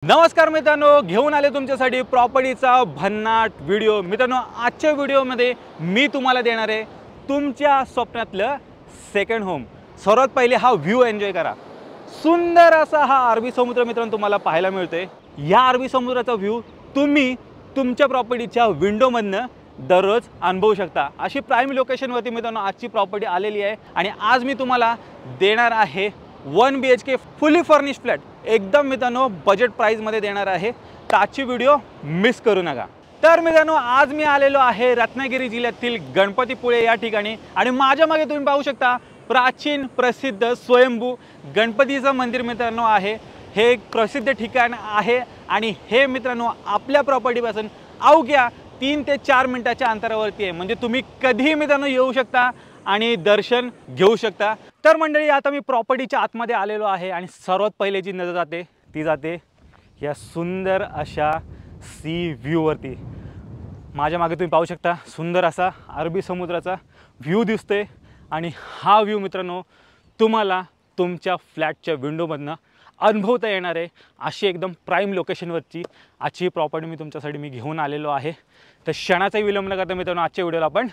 नमस्कार मित्रांनो, घेऊन आले तुमच्यासाठी प्रॉपर्टीचा भन्नाट व्हिडिओ। मित्रांनो, आजच्या व्हिडिओमध्ये मी तुम्हाला देणार आहे तुमच्या स्वप्नातलं सेकंड होम। सर्वात पहिले हा व्ह्यू एन्जॉय करा। सुंदर असा हा अरबी समुद्र मित्रांनो तुम्हाला पाहायला मिळतोय। या अरबी समुद्राचा व्ह्यू तुम्ही तुमच्या प्रॉपर्टीच्या विंडोमधनं दररोज अनुभवू शकता। अशी प्राइम लोकेशनवरती मित्रांनो आजची प्रॉपर्टी आलेली आहे आणि आज मी तुम्हाला देणार आहे 1 BHK फुली फर्निश फ्लॅट। एकदम मित्रांनो बजेट प्राइसमध्ये देणार आहे। तर आजची व्हिडिओ मिस करू नका। तर मित्रांनो, आज मी आलेलो आहे रत्नागिरी जिल्ह्यातील गणपतीपुळे या ठिकाणी आणि माझ्या मागे तुम्ही पाहू शकता प्राचीन प्रसिद्ध स्वयंभू गणपतीचं मंदिर मित्रांनो आहे। हे एक प्रसिद्ध ठिकाण आहे आणि हे मित्रांनो आपल्या प्रॉपर्टीपासून अवघ्या 3 ते 4 मिनिटाच्या अंतरावरती आहे। म्हणजे तुम्ही कधीही मित्रांनो येऊ शकता आणि दर्शन घेऊ शकता। तर मंडळी, आता मी प्रॉपर्टीच्या आतमध्ये आलेलो आहे आणि सर्वात पहिले जी नजर जाते ती जाते या सुंदर अशा सी व्ह्यूवरती। माझ्या मागे तुम्ही पाहू शकता सुंदर असा अरबी समुद्राचा व्ह्यू दिसतोय आणि हा व्ह्यू मित्रांनो तुम्हाला तुमच्या फ्लॅटच्या विंडोमधनं अनुभवता येणार आहे। अशी एकदम प्राइम लोकेशनवरची आजची प्रॉपर्टी मी घेऊन आलेलो आहे। तर क्षणाचाही विलंब न करता मित्रांनो आजच्या व्हिडिओला आपण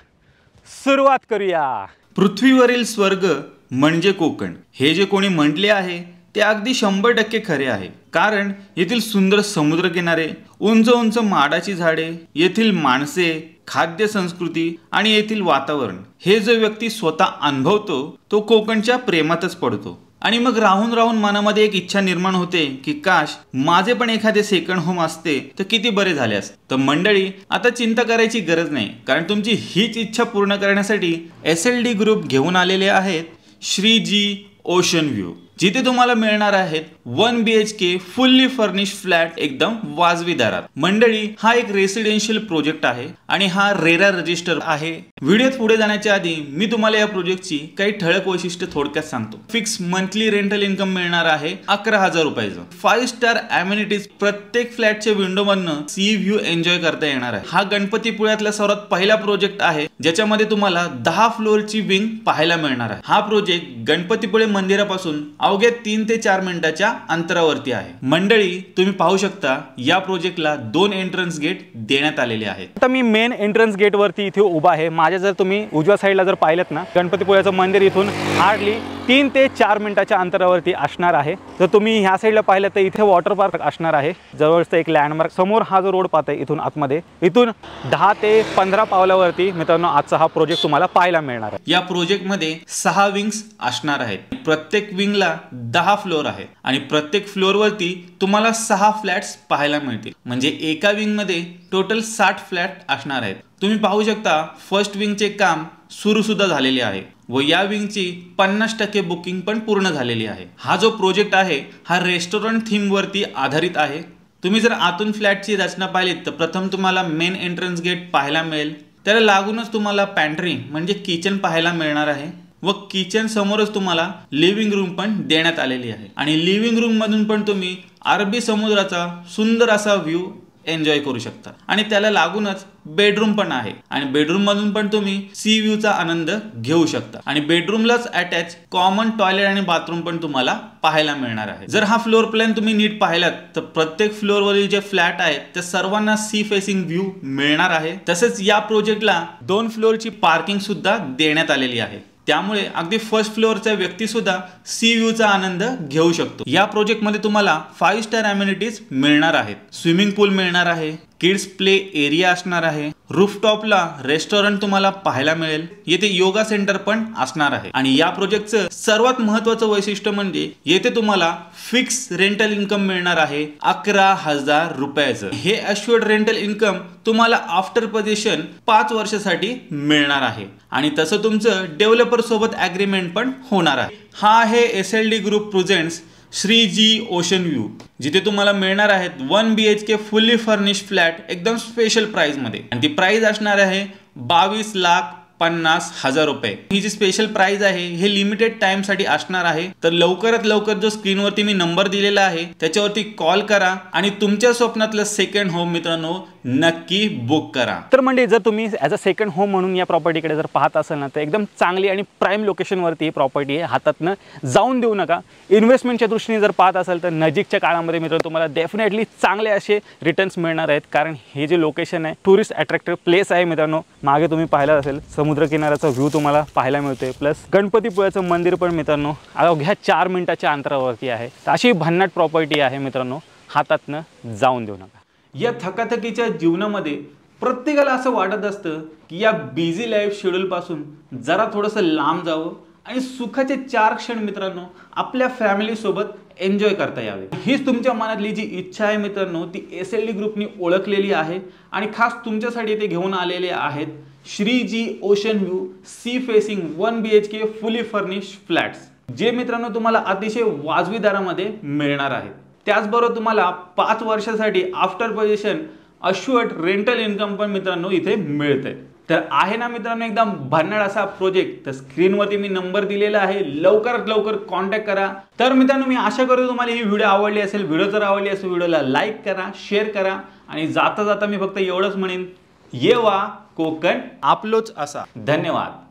सुरुवात करूया। पृथ्वीवरील स्वर्ग म्हणजे कोकण, हे जे कोणी म्हटले आहे ते अगदी 100% खरे आहे। कारण येथील सुंदर समुद्रकिनारे, उंच उंच माडाची झाडे, येथील माणसे, खाद्य संस्कृती आणि येथील वातावरण, हे जो व्यक्ती स्वतः अनुभवतो तो कोकणच्या प्रेमातच पडतो। आणि मग राहून राहून मनामध्ये एक इच्छा निर्माण होते की काश माझे पण एखादे सेकंड होम असते तर किती बरे झाले असते। तर मंडळी, आता चिंता करायची गरज नाही, कारण तुमची हीच इच्छा पूर्ण करण्यासाठी SLD ग्रुप घेऊन आलेले आहेत श्रीजी ओशन व्ह्यू, जिथे तुम्हाला मिळणार आहेत 1 BHK फुल्ली फर्निश फ्लॅट एकदम वाजवी दरात। मंडळी, हा एक रेसिडेन्शियल प्रोजेक्ट आहे आणि हा रेरा रजिस्टर आहे। व्हिडिओत पुढे जाण्याच्या आधी मी तुम्हाला या प्रोजेक्टची काही ठळक वैशिष्ट्य थोडक्यात सांगतो। फिक्स मंथली रेंटल इन्कम मिळणार आहे 11,000 रुपयाचं। 5 स्टार अमेनिटीज प्रत्येक फ्लॅटच्या विंडोमधनं सी व्ह्यू एन्जॉय करता येणार आहे। हा गणपतीपुळ्यातला सर्वात पहिला प्रोजेक्ट आहे ज्याच्यामध्ये तुम्हाला 10 फ्लोअरची विंग पाहायला मिळणार आहे। हा प्रोजेक्ट गणपतीपुळे मंदिरापासून अवघ्या 3 ते 4 मिनिटाच्या अंतरावरती आहे। मंडळी, तुम्ही पाहू शकता या प्रोजेक्टला 2 एंट्रन्स गेट देण्यात आलेले आहेत। आता मी मेन एंट्रन्स गेट वरती इथे उभा आहे। माझ्या जर तुम्ही उजव्या साईडला जर पाहिलत ना, गणपतीपुळ्याचं मंदिर इथून हार्डली 3 ते 4 मिनिटाच्या अंतरावरती असणार आहे। जर तुम्ही ह्या साईडला पाहिलं तर इथे वॉटर पार्क असणार आहे, जवळचं एक लँडमार्क। समोर हा जो रोड पाहताय इथून आतमध्ये, इथून 10 ते 15 पावलावरती मित्रांनो आजचा हा प्रोजेक्ट तुम्हाला पाहायला मिळणार आहे। या प्रोजेक्टमध्ये 6 विंग्स असणार आहेत। प्रत्येक विंगला 10 फ्लोअर आहे आणि प्रत्येक फ्लोअरवरती तुम्हाला 6 फ्लॅट्स पाहायला मिळतील। म्हणजे एका विंग मध्ये टोटल 60 फ्लॅट असणार आहेत। तुम्ही पाहू शकता फर्स्ट विंगचे काम सुरू सुद्धा झालेले आहे व या विंगची 50% बुकिंग पण पूर्ण झालेली आहे। हा जो प्रोजेक्ट आहे हा रेस्टॉरंट थीम वरती आधारित आहे। तुम्ही जर आतून फ्लॅटची रचना पाहिलीत तर प्रथम तुम्हाला मेन एंट्रन्स गेट पाहायला मिळेल, त्याला लागूनच तुम्हाला पॅन्ट्री म्हणजे किचन पाहायला मिळणार आहे व किचन समोरच तुम्हाला लिव्हिंग रूम पण देण्यात आलेली आहे। आणि लिव्हिंग रूम मधून पण तुम्ही अरबी समुद्राचा सुंदर असा व्ह्यू एन्जॉय करू शकता आणि त्याला लागूनच बेडरूम पण आहे आणि बेडरूम मधून पण तुम्ही सी व्ह्यूचा आनंद घेऊ शकता। आणि बेडरूमलाच अटॅच कॉमन टॉयलेट आणि बाथरूम पण तुम्हाला पाहायला मिळणार आहे। जर हा फ्लोअर प्लॅन तुम्ही नीट पाहिलात तर प्रत्येक फ्लोअरवरील जे फ्लॅट आहेत त्या सर्वांना सी फेसिंग व्ह्यू मिळणार आहे। तसेच या प्रोजेक्टला 2 फ्लोअरची पार्किंग सुद्धा देण्यात आलेली आहे, त्यामुळे अगदी फर्स्ट फ्लोअरचा व्यक्ती सुद्धा सी व्ह्यूचा आनंद घेऊ शकतो। या प्रोजेक्ट मध्ये तुम्हाला 5 स्टार अमेनिटीज मिळणार आहेत। स्विमिंग पूल मिळणार आहे, किड्स प्ले एरिया असणार आहे, रूफटॉपला रेस्टॉरंट तुम्हाला पाहायला मिळेल, येथे योगा सेंटर पण असणार आहे। आणि या प्रोजेक्टचं सर्वात महत्त्वाचं वैशिष्ट्य म्हणजे येथे तुम्हाला फिक्स रेंटल इन्कम मिळणार आहे 11,000 रुपयाचं। हे अश्युअर्ड रेंटल इन्कम तुम्हाला आफ्टर पोजेशन 5 वर्षासाठी मिळणार आहे आणि तसं तुमचं डेव्हलपर सोबत ॲग्रीमेंट पण होणार आहे। हा आहे SLD group presents Shreeji ocean view, जिथे तुम्हाला मिळणार आहेत 1 BHK फुल्ली फर्निश फ्लॅट एकदम स्पेशल प्राइस मध्ये आणि ती प्राइस असणार आहे 22,50,000 रुपये। ही जी स्पेशल प्राइस आहे हे लिमिटेड टाइम साठी असणार आहे। तर लवकरात लवकर जो स्क्रीनवरती मी नंबर दिलेला आहे त्याच्यावरती कॉल करा आणि तुमच्या स्वप्नातलं सेकंड होम मित्रांनो नक्की बुक करा. तर म्हणजे जर तुम्ही ॲज अ सेकंड होम म्हणून या प्रॉपर्टीकडे जर पाहत असाल ना, तर एकदम चांगली आणि प्राईम लोकेशनवरती ही प्रॉपर्टी आहे. हातातनं जाऊन देऊ नका. इन्व्हेस्टमेंटच्या दृष्टीने जर पाहत असाल तर नजीकच्या काळामध्ये मित्रांनो तुम्हाला डेफिनेटली चांगले असे रिटर्न्स मिळणार आहेत. कारण हे जे लोकेशन आहे टुरिस्ट अट्रॅक्टिव्ह प्लेस आहे मित्रांनो. मागे तुम्ही पाहिलं असेल समुद्रकिनाऱ्याचा व्ह्यू तुम्हाला पाहायला मिळतोय. प्लस गणपतीपुळ्याचं मंदिर पण मित्रांनो अवघ्या 4 मिनिटाच्या अंतरावरती आहे. तर अशी भन्नाट प्रॉपर्टी आहे मित्रांनो, हातातनं जाऊन देऊ नका. या थकाथकीच्या जीवनामध्ये प्रत्येकाला असं वाटत असतं की या बिझी लाईफ शेड्यूलपासून जरा थोडंसं लांब जावं आणि सुखाचे 4 क्षण मित्रांनो आपल्या फॅमिलीसोबत एन्जॉय करता यावे. हीच तुमच्या मनातली जी इच्छा आहे मित्रांनो ती SLD ग्रुपनी ओळखलेली आहे आणि खास तुमच्यासाठी ते घेऊन आलेले आहेत Shreeji ocean view sea facing 1 BHK fully furnished flats, जे मित्रांनो तुम्हाला अतिशय वाजवी दरामध्ये मिळणार आहेत. त्याचबरोबर तुम्हाला 5 वर्षासाठी after possession assured rental income पण मित्रांनो इथे मिळते. तर आहे ना मित्रांनो एकदम भन्नाट असा प्रोजेक्ट. तर स्क्रीनवरती मी नंबर दिलेला आहे, लवकरात लवकर कॉन्टॅक्ट करा. तर मित्रांनो मी आशा करतो तुम्हाला ही व्हिडिओ आवडली असेल. व्हिडिओ जर आवडली असेल व्हिडिओला लाईक करा, शेअर करा आणि जाता जाता मी फक्त एवढंच म्हणेन, ये वा कोकण आपलोच असा. धन्यवाद.